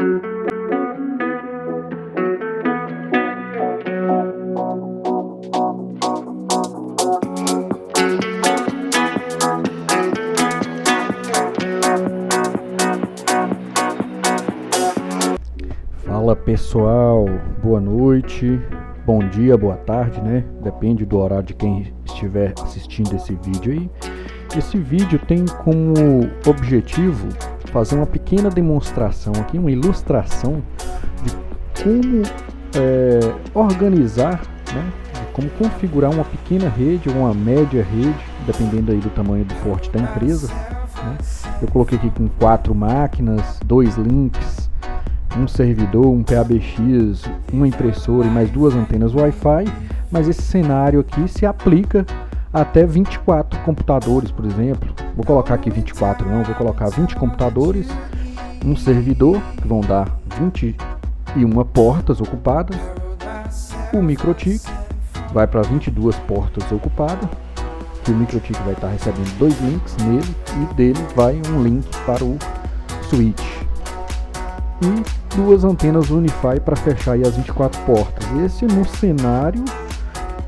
Fala pessoal, boa noite, bom dia, boa tarde, né? Depende do horário de quem estiver assistindo esse vídeo aí. Esse vídeo tem como objetivo fazer uma pequena demonstração aqui, uma ilustração de como organizar, né? De como configurar uma pequena rede ou uma média rede, dependendo aí do tamanho do porte da empresa, né? Eu coloquei aqui com 4 máquinas, 2 links, um servidor, um PABX, uma impressora e mais 2 antenas Wi-Fi, mas esse cenário aqui se aplica até 24 computadores, por exemplo. Vou colocar aqui 24 não, vou colocar 20 computadores, um servidor, que vão dar 21 portas ocupadas, o MikroTik vai para 22 portas ocupadas, que o MikroTik vai estar recebendo 2 links nele, e dele vai um link para o switch. E 2 antenas Wi-Fi para fechar aí as 24 portas. Esse num cenário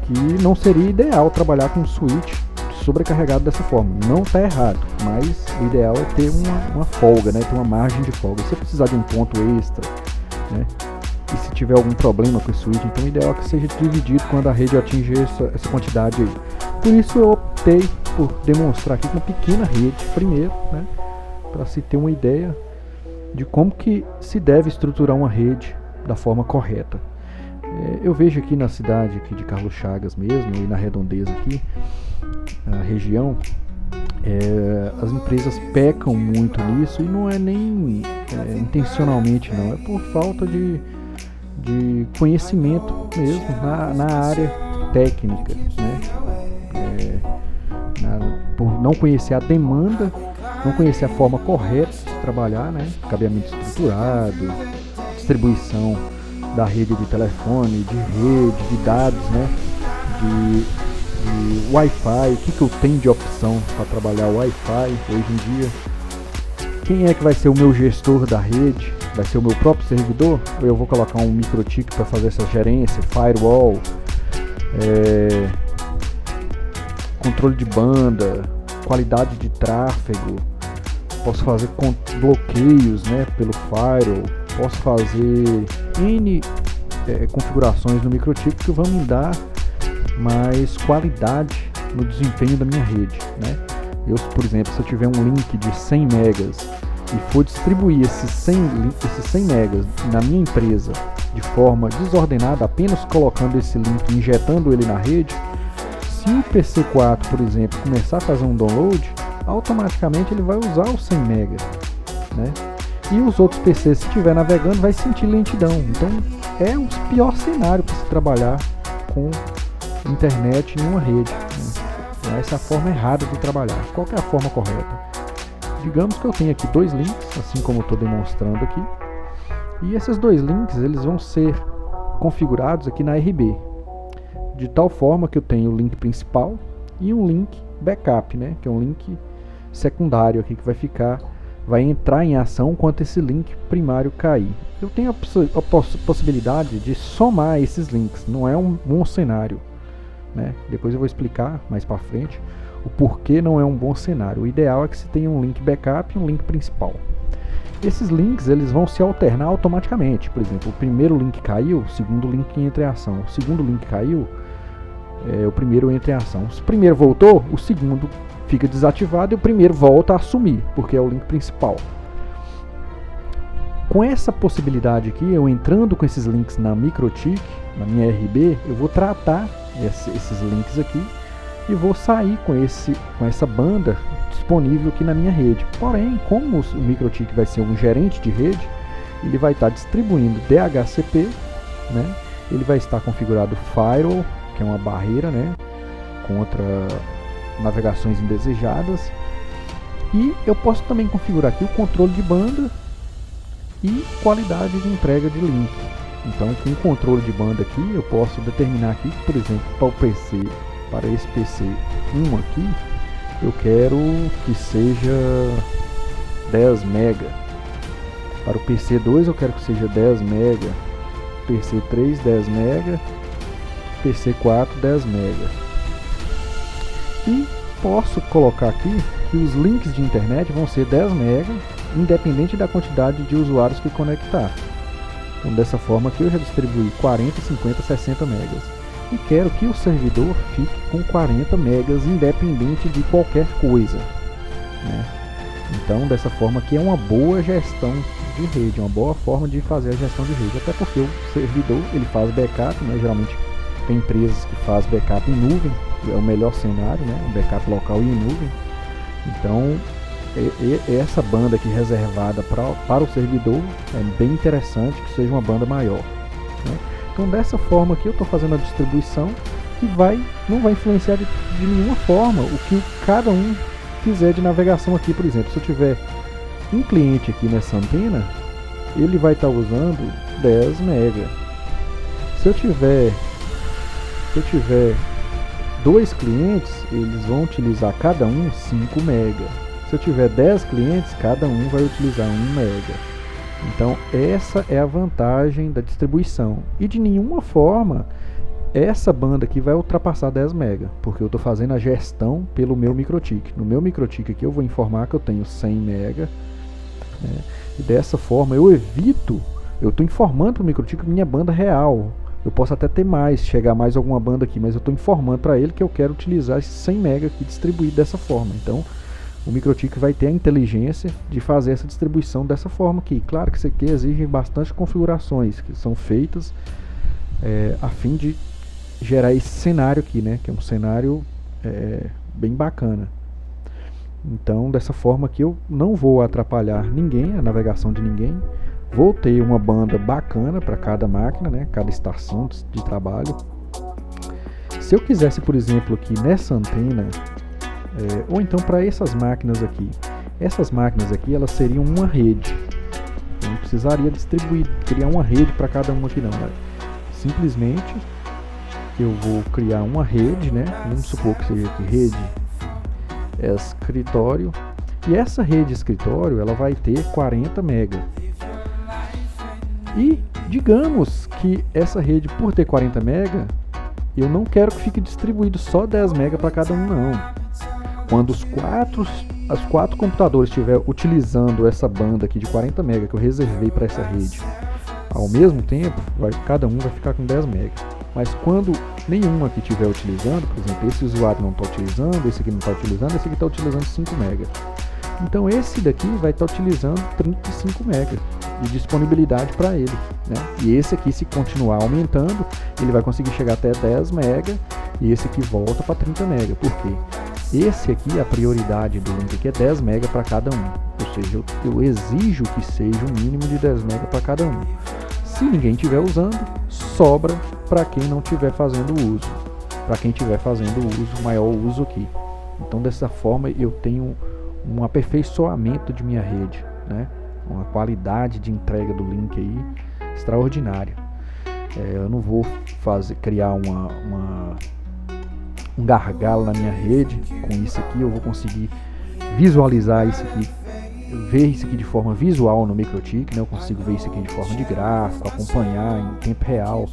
que não seria ideal trabalhar com um switch sobrecarregado dessa forma. Não está errado, mas o ideal é ter uma folga, né? Ter uma margem de folga. Se você precisar de um ponto extra, né? E se tiver algum problema com o switch, então o ideal é que seja dividido quando a rede atinge essa quantidade aí. Por isso eu optei por demonstrar aqui com uma pequena rede primeiro, né? Para se ter uma ideia de como que se deve estruturar uma rede da forma correta. Eu vejo aqui na cidade aqui de Carlos Chagas mesmo, e na redondeza aqui, a região, as empresas pecam muito nisso, e não é nem intencionalmente não, é por falta de conhecimento mesmo na área técnica, né? Por não conhecer a demanda, não conhecer a forma correta de trabalhar, né? Cabeamento estruturado, distribuição da rede de telefone, de rede, de dados, né? De Wi-Fi, o que eu tenho de opção para trabalhar o Wi-Fi hoje em dia. Quem é que vai ser o meu gestor da rede? Vai ser o meu próprio servidor? Ou eu vou colocar um MikroTik para fazer essa gerência, firewall, controle de banda, qualidade de tráfego, posso fazer bloqueios, né, pelo firewall, posso fazer N configurações no MikroTik que vão me dar mais qualidade no desempenho da minha rede, né? Eu, por exemplo, se eu tiver um link de 100 megas e for distribuir esses 100 megas na minha empresa de forma desordenada, apenas colocando esse link e injetando ele na rede, se o PC4, por exemplo, começar a fazer um download, automaticamente ele vai usar os 100 MB, né? E os outros PCs, se estiver navegando, vai sentir lentidão. Então é o pior cenário para se trabalhar com internet em uma rede, né? Essa é a forma errada de trabalhar. Qual que é a forma correta? Digamos que eu tenho aqui 2 links, assim como eu estou demonstrando aqui, e esses 2 links eles vão ser configurados aqui na RB, de tal forma que eu tenho o link principal e um link backup, né, que é um link secundário aqui que vai entrar em ação quando esse link primário cair. Eu tenho a possibilidade de somar esses links, não é um bom cenário, né? Depois eu vou explicar mais para frente o porquê não é um bom cenário. O ideal é que você tenha um link backup e um link principal. Esses links eles vão se alternar automaticamente. Por exemplo, o primeiro link caiu, o segundo link entra em ação. O segundo link caiu, o primeiro entra em ação. Se o primeiro voltou, o segundo fica desativado e o primeiro volta a assumir, porque é o link principal. Com essa possibilidade aqui, eu entrando com esses links na MikroTik, na minha RB, eu vou tratar esses links aqui e vou sair com essa banda disponível aqui na minha rede. Porém, como o MikroTik vai ser um gerente de rede, ele vai estar distribuindo DHCP, né? Ele vai estar configurado Firewall, que é uma barreira, né, contra navegações indesejadas, e eu posso também configurar aqui o controle de banda e qualidade de entrega de link. Então, com o controle de banda aqui, eu posso determinar aqui, por exemplo, para esse PC1 aqui, eu quero que seja 10 MB. Para o PC2 eu quero que seja 10 MB, PC3 10 MB, PC4 10 MB. E posso colocar aqui que os links de internet vão ser 10 MB, independente da quantidade de usuários que conectar. Então dessa forma aqui eu já distribuí 40, 50, 60 megas. E quero que o servidor fique com 40 megas, independente de qualquer coisa, né? Então dessa forma aqui é uma boa gestão de rede, uma boa forma de fazer a gestão de rede, até porque o servidor ele faz backup, né? Geralmente tem empresas que fazem backup em nuvem, é o melhor cenário, né? Um backup local e em nuvem. Então essa banda aqui reservada para o servidor é bem interessante que seja uma banda maior, né? Então dessa forma aqui eu estou fazendo a distribuição que não vai influenciar de nenhuma forma o que cada um fizer de navegação aqui. Por exemplo, se eu tiver um cliente aqui nessa antena, ele vai estar usando 10 MB. Se eu tiver dois clientes, eles vão utilizar cada um 5 MB. Se eu tiver 10 clientes, cada um vai utilizar 1 MB. Então essa é a vantagem da distribuição. E de nenhuma forma essa banda aqui vai ultrapassar 10 MB, porque eu estou fazendo a gestão pelo meu MikroTik. No meu MikroTik aqui eu vou informar que eu tenho 100 MB, né? E dessa forma eu estou informando para o MikroTik minha banda real. Eu posso até ter mais, chegar mais alguma banda aqui, mas eu estou informando para ele que eu quero utilizar esses 100 MB aqui distribuído dessa forma. Então o MikroTik vai ter a inteligência de fazer essa distribuição dessa forma aqui. Claro que isso aqui exige bastante configurações que são feitas a fim de gerar esse cenário aqui, né? Que é um cenário bem bacana. Então dessa forma aqui eu não vou atrapalhar ninguém, a navegação de ninguém. Vou ter uma banda bacana para cada máquina, né? Cada estação de trabalho. Se eu quisesse, por exemplo, aqui nessa antena, ou então para essas máquinas aqui elas seriam uma rede. Eu não precisaria criar uma rede para cada uma aqui não, né? Simplesmente eu vou criar uma rede, né? Vamos supor que seja aqui rede escritório, e essa rede escritório ela vai ter 40 MB. E digamos que essa rede, por ter 40 MB, eu não quero que fique distribuído só 10 MB para cada um não. Quando os quatro computadores estiver utilizando essa banda aqui de 40 MB que eu reservei para essa rede, ao mesmo tempo, cada um vai ficar com 10 MB. Mas quando nenhum aqui estiver utilizando, por exemplo, esse usuário não está utilizando, esse aqui não está utilizando, esse aqui está utilizando 5 MB. Então esse daqui vai estar utilizando 35 MB de disponibilidade para ele, né? E esse aqui, se continuar aumentando, ele vai conseguir chegar até 10 MB, e esse aqui volta para 30 MB. Por quê? Esse aqui, a prioridade do link aqui é 10 MB para cada um, ou seja, eu exijo que seja um mínimo de 10 MB para cada um. Se ninguém estiver usando, sobra para quem não estiver fazendo uso, para quem estiver fazendo uso, maior uso aqui. Então dessa forma eu tenho um aperfeiçoamento de minha rede, né? Uma qualidade de entrega do link aí extraordinária. Eu não vou criar um gargalo na minha rede. Com isso aqui eu vou conseguir visualizar isso aqui, ver isso aqui de forma visual no MikroTik, né? Eu consigo ver isso aqui de forma de gráfico, acompanhar em tempo real.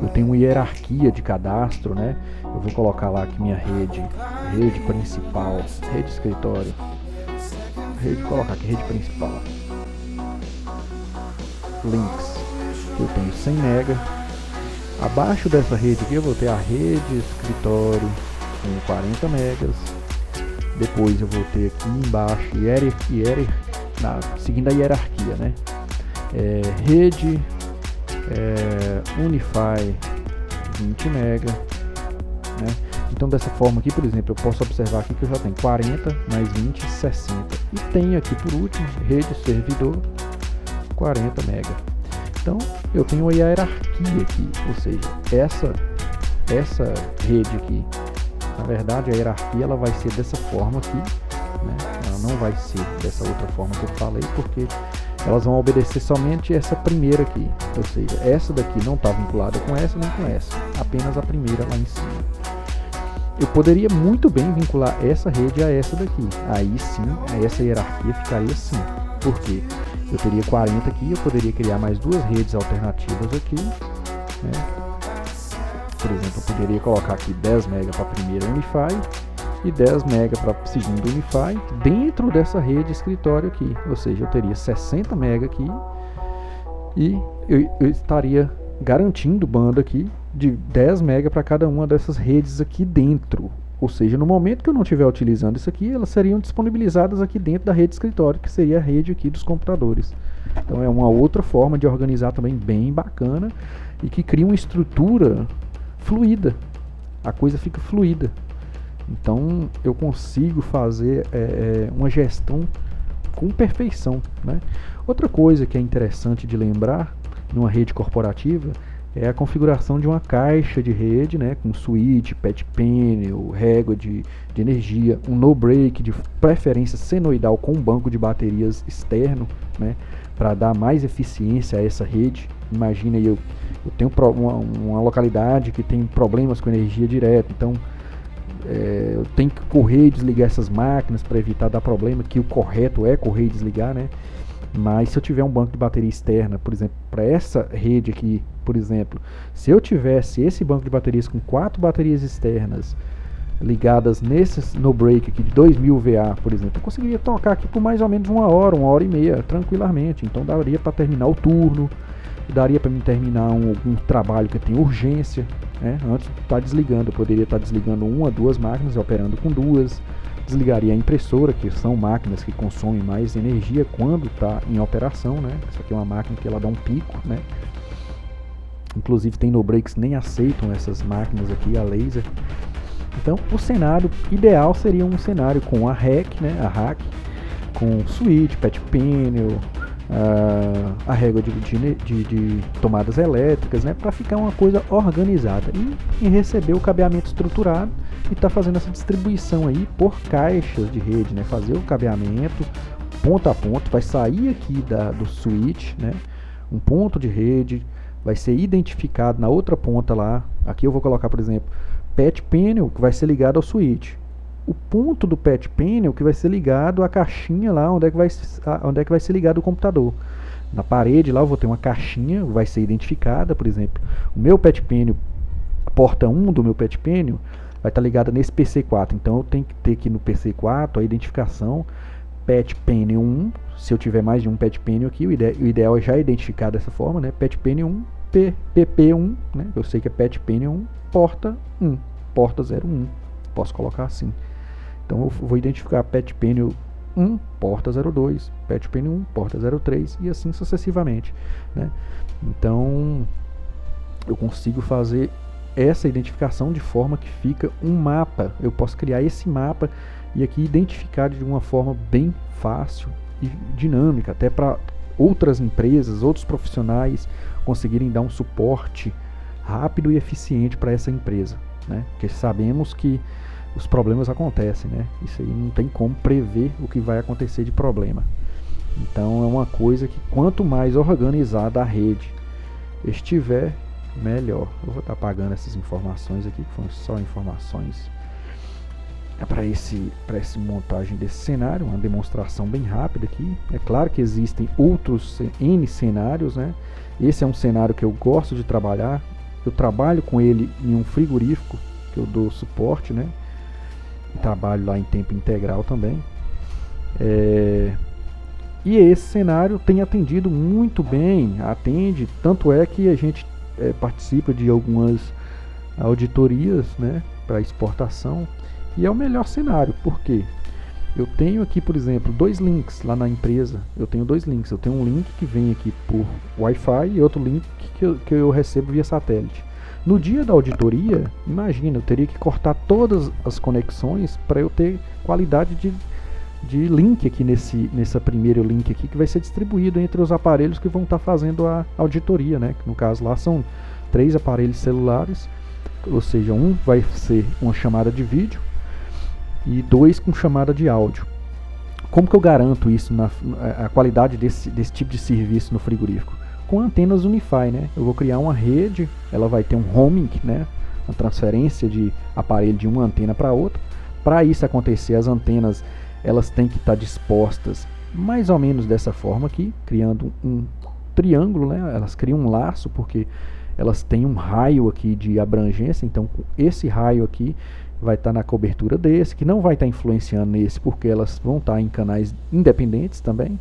Eu tenho uma hierarquia de cadastro, né? Eu vou colocar lá que minha rede principal, rede escritório, colocar aqui rede principal, links, eu tenho 100 MB. Abaixo dessa rede aqui eu vou ter a rede escritório com 40 MB. Depois eu vou ter aqui embaixo seguindo a hierarquia, né? Rede Unify 20 MB, né? Então dessa forma aqui, por exemplo, eu posso observar aqui que eu já tenho 40 mais 20, 60. E tenho aqui por último, rede servidor 40 MB. Então eu tenho a hierarquia aqui, ou seja, essa rede aqui, na verdade a hierarquia ela vai ser dessa forma aqui, né? Ela não vai ser dessa outra forma que eu falei, porque elas vão obedecer somente essa primeira aqui, ou seja, essa daqui não está vinculada com essa nem com essa, apenas a primeira lá em cima. Eu poderia muito bem vincular essa rede a essa daqui, aí sim essa hierarquia ficaria assim. Por quê? eu teria 40 aqui, eu poderia criar mais duas redes alternativas aqui, né? Por exemplo, eu poderia colocar aqui 10 MB para a primeira Unify e 10 MB para a segunda Unify dentro dessa rede escritório aqui, ou seja, eu teria 60 MB aqui e eu estaria garantindo banda aqui de 10 MB para cada uma dessas redes aqui dentro. Ou seja, no momento que eu não estiver utilizando isso aqui, elas seriam disponibilizadas aqui dentro da rede escritório, que seria a rede aqui dos computadores. Então é uma outra forma de organizar também bem bacana e que cria uma estrutura fluida. A coisa fica fluida. Então eu consigo fazer uma gestão com perfeição, né? Outra coisa que é interessante de lembrar numa rede corporativa é a configuração de uma caixa de rede, né, com switch, patch panel, régua de energia, um no-break de preferência senoidal com um banco de baterias externo, né, para dar mais eficiência a essa rede. Imagina eu tenho uma localidade que tem problemas com energia direta, então eu tenho que correr e desligar essas máquinas para evitar dar problema, que o correto é correr e desligar, né? Mas se eu tiver um banco de bateria externa, por exemplo, para essa rede aqui, por exemplo, se eu tivesse esse banco de baterias com 4 baterias externas ligadas nesses no break aqui de 2000 VA, por exemplo, eu conseguiria tocar aqui por mais ou menos uma hora e meia, tranquilamente. Então daria para terminar o turno, daria para me terminar algum trabalho que tem urgência, né? Antes de estar desligando, eu poderia estar desligando uma, duas máquinas e operando com duas. Desligaria a impressora, que são máquinas que consomem mais energia quando está em operação, né? Isso aqui é uma máquina que ela dá um pico, né? Inclusive tem no breaks nem aceitam essas máquinas aqui, a laser. Então o cenário ideal seria um cenário com a rack, né? A rack com switch, patch panel, a régua de tomadas elétricas, né? Para ficar uma coisa organizada e receber o cabeamento estruturado e tá fazendo essa distribuição aí por caixas de rede, né? Fazer o cabeamento ponto a ponto, vai sair aqui do switch, né? Um ponto de rede vai ser identificado na outra ponta lá. Aqui eu vou colocar, por exemplo, patch panel que vai ser ligado ao switch. O ponto do patch panel que vai ser ligado à caixinha lá onde é que vai ser ligado o computador. Na parede lá eu vou ter uma caixinha, vai ser identificada, por exemplo, o meu patch panel, a porta 1 do meu patch panel vai estar ligada nesse PC4, então eu tenho que ter aqui no PC4 a identificação patch panel 1, se eu tiver mais de um patch panel aqui, o ideal é já identificar dessa forma, né? Patch panel 1, PP1, né? Eu sei que é patch panel 1, porta 1, porta 01, posso colocar assim. Então eu vou identificar patch panel 1, porta 02, patch panel 1, porta 03 e assim sucessivamente, né? Então eu consigo fazer essa identificação de forma que fica um mapa. Eu posso criar esse mapa e aqui identificar de uma forma bem fácil e dinâmica, até para outras empresas, outros profissionais conseguirem dar um suporte rápido e eficiente para essa empresa, né? Porque sabemos que os problemas acontecem, né? Isso aí não tem como prever o que vai acontecer de problema. Então é uma coisa que quanto mais organizada a rede estiver, melhor. Eu vou estar apagando essas informações aqui, que foram só informações para esse montagem desse cenário, uma demonstração bem rápida aqui. É claro que existem outros N cenários, né? Esse é um cenário que eu gosto de trabalhar. Eu trabalho com ele em um frigorífico que eu dou suporte, né? Trabalho lá em tempo integral também. E esse cenário tem atendido muito bem, atende, tanto é que a gente participa de algumas auditorias, né, para exportação, e é o melhor cenário. Por quê? Eu tenho aqui, por exemplo, 2 links lá na empresa. Eu tenho 2 links. Eu tenho um link que vem aqui por Wi-Fi e outro link que eu recebo via satélite. No dia da auditoria, imagina, eu teria que cortar todas as conexões para eu ter qualidade de link aqui nessa primeiro link aqui, que vai ser distribuído entre os aparelhos que vão estar fazendo a auditoria, né? No caso lá são 3 aparelhos celulares, ou seja, um vai ser uma chamada de vídeo e 2 com chamada de áudio. Como que eu garanto isso, a qualidade desse tipo de serviço no frigorífico? Com antenas Unify, né? Eu vou criar uma rede, ela vai ter um roaming, né? Uma transferência de aparelho de uma antena para outra. Para isso acontecer, as antenas elas têm que estar dispostas mais ou menos dessa forma aqui, criando um triângulo, né? Elas criam um laço porque elas têm um raio aqui de abrangência, então esse raio aqui vai estar na cobertura desse, que não vai estar influenciando nesse, porque elas vão estar em canais independentes também.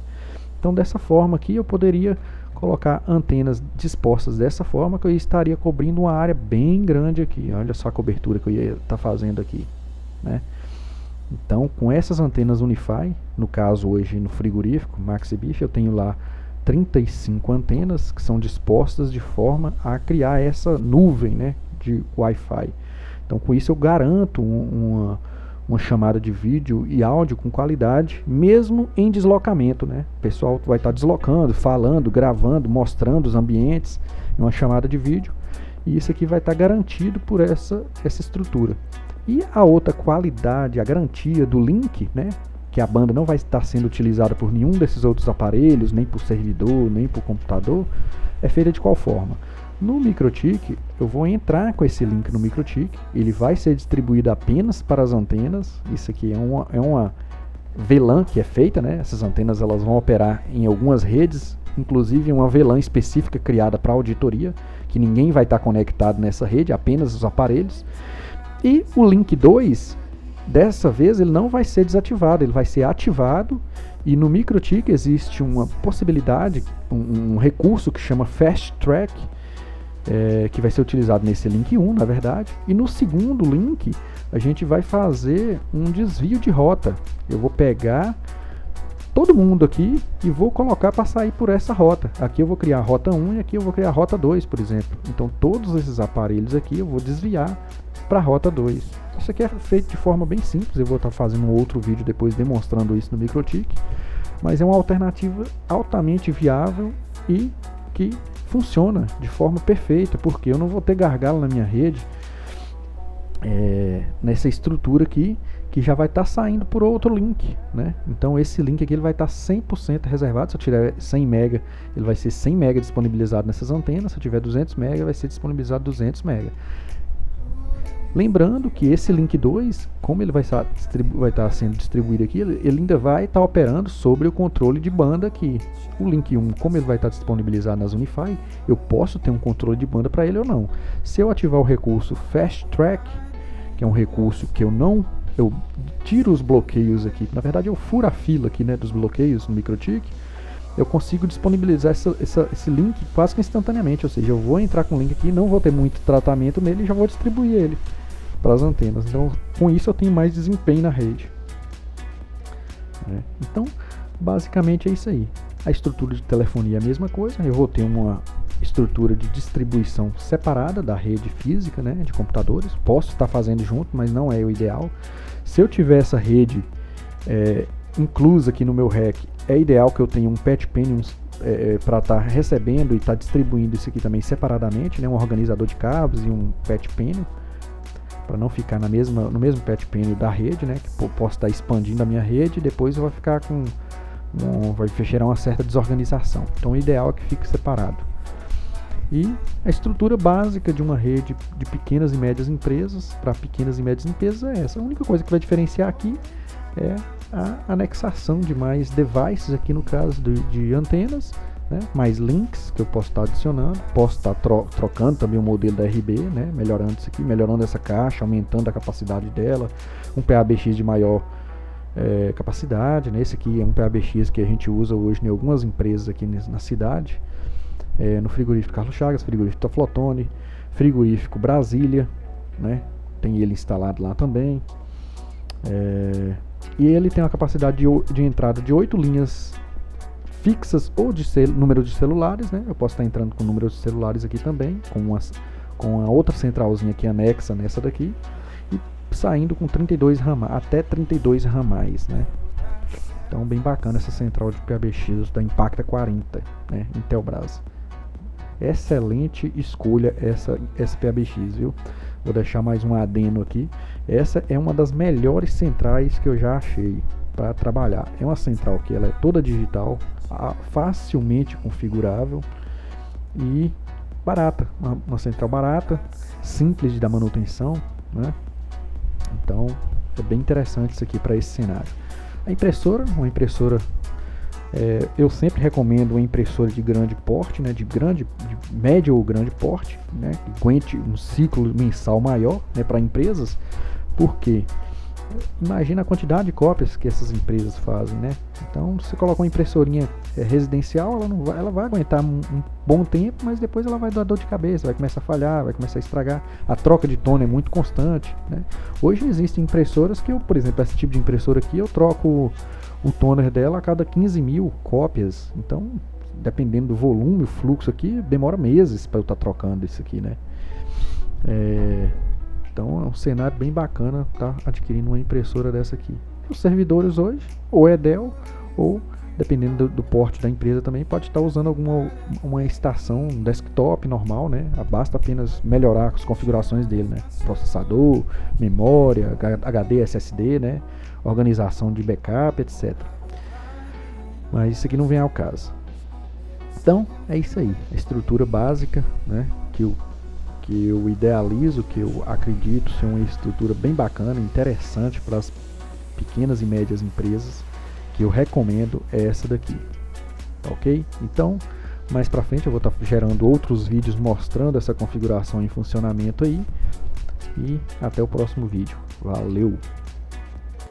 Então dessa forma aqui eu poderia colocar antenas dispostas dessa forma, que eu estaria cobrindo uma área bem grande aqui. Olha só a cobertura que eu ia estar fazendo aqui, né? Então com essas antenas Unify, no caso hoje no frigorífico MaxiBiff, eu tenho lá 35 antenas que são dispostas de forma a criar essa nuvem, né, de Wi-Fi. Então com isso eu garanto uma chamada de vídeo e áudio com qualidade, mesmo em deslocamento, né? O pessoal vai estar deslocando, falando, gravando, mostrando os ambientes em uma chamada de vídeo, e isso aqui vai estar garantido por essa estrutura. E a outra qualidade, a garantia do link, né, que a banda não vai estar sendo utilizada por nenhum desses outros aparelhos, nem por servidor, nem por computador, é feita de qual forma? No MikroTik, eu vou entrar com esse link no MikroTik, ele vai ser distribuído apenas para as antenas. Isso aqui é uma VLAN que é feita, né? Essas antenas elas vão operar em algumas redes, inclusive uma VLAN específica criada para auditoria, que ninguém vai estar conectado nessa rede, apenas os aparelhos. E o link 2, dessa vez ele não vai ser desativado, ele vai ser ativado, e no MikroTik existe uma possibilidade, um recurso que chama Fast Track, que vai ser utilizado nesse link 1, na verdade, e no segundo link a gente vai fazer um desvio de rota. Eu vou pegar todo mundo aqui e vou colocar para sair por essa rota. Aqui eu vou criar a rota 1 e aqui eu vou criar a rota 2, por exemplo. Então todos esses aparelhos aqui eu vou desviar para a rota 2. Isso aqui é feito de forma bem simples, eu vou estar fazendo um outro vídeo depois demonstrando isso no MikroTik, mas é uma alternativa altamente viável e que funciona de forma perfeita, porque eu não vou ter gargalo na minha rede, nessa estrutura aqui, que já vai estar saindo por outro link, né? Então esse link aqui ele vai estar 100% reservado. Se eu tiver 100 MB, ele vai ser 100 MB disponibilizado nessas antenas. Se eu tiver 200 MB, vai ser disponibilizado 200 MB. Lembrando que esse link 2, como ele vai estar sendo distribuído aqui, ele ainda vai estar operando sobre o controle de banda aqui. O link 1, como ele vai estar disponibilizado nas Unify, eu posso ter um controle de banda para ele ou não. Se eu ativar o recurso Fast Track, que é um recurso que eu tiro os bloqueios aqui, na verdade eu furo a fila aqui, né, dos bloqueios no MikroTik, eu consigo disponibilizar esse link quase que instantaneamente, ou seja, eu vou entrar com o link aqui, não vou ter muito tratamento nele e já vou distribuir ele para as antenas. Então com isso eu tenho mais desempenho na rede, Então basicamente é isso aí. A estrutura de telefonia é a mesma coisa, eu vou ter uma estrutura de distribuição separada da rede física, né, de computadores. Posso estar fazendo junto, mas não é o ideal. Se eu tiver essa rede inclusa aqui no meu rack, é ideal que eu tenha um patch panel para estar recebendo e estar distribuindo isso aqui também separadamente, né, um organizador de cabos e um patch panel, para não ficar no mesmo patch panel da rede, né, que posso estar expandindo a minha rede e depois vai ficar vai gerar uma certa desorganização. Então o ideal é que fique separado. E a estrutura básica de uma rede de pequenas e médias empresas para pequenas e médias empresas é essa. A única coisa que vai diferenciar aqui é a anexação de mais devices, aqui no caso de antenas, né? Mais links que eu posso estar adicionando, posso estar trocando também o modelo da RB, né? Melhorando isso aqui, melhorando essa caixa, aumentando a capacidade dela, um PABX de maior capacidade, né? Esse aqui é um PABX que a gente usa hoje em algumas empresas aqui na cidade, no frigorífico Carlos Chagas, frigorífico Toflotone, frigorífico Brasília, né? Tem ele instalado lá também, e ele tem uma capacidade de entrada de 8 linhas fixas ou de número de celulares, né? Eu posso estar entrando com números de celulares aqui também, com a outra centralzinha aqui anexa nessa daqui, e saindo com 32 até 32 ramais, né? Então bem bacana essa central de PABX da Impacta 40, né? Intelbras. Excelente escolha essa PABX, viu? Vou deixar mais um adendo aqui. Essa é uma das melhores centrais que eu já achei para trabalhar. É uma central que ela é toda digital, facilmente configurável e barata. Uma central barata, simples de dar manutenção, né? Então é bem interessante isso aqui para esse cenário. A impressora, uma impressora Eu sempre recomendo uma impressora de grande porte, né, de médio ou grande porte, né, que aguente um ciclo mensal maior, né, para empresas, porque imagina a quantidade de cópias que essas empresas fazem, né? Então, se você coloca uma impressorinha residencial, ela vai aguentar um bom tempo, mas depois ela vai dar dor de cabeça, vai começar a falhar, vai começar a estragar. A troca de toner é muito constante, né? Hoje existem impressoras que por exemplo, esse tipo de impressora aqui, eu troco o toner dela a cada 15 mil cópias. Então, dependendo do volume, o fluxo aqui, demora meses para eu estar trocando isso aqui, né? Então é um cenário bem bacana estar adquirindo uma impressora dessa aqui. Os servidores hoje, ou é Dell, ou dependendo do porte da empresa também, pode estar usando uma estação desktop normal, né? Basta apenas melhorar as configurações dele, né? Processador, memória, HD, SSD, né? Organização de backup, etc. Mas isso aqui não vem ao caso. Então é isso aí, a estrutura básica, né? Que eu idealizo, que eu acredito ser uma estrutura bem bacana, interessante para as pequenas e médias empresas, que eu recomendo é essa daqui, ok? Então, mais para frente eu vou estar gerando outros vídeos mostrando essa configuração em funcionamento aí, e até o próximo vídeo. Valeu!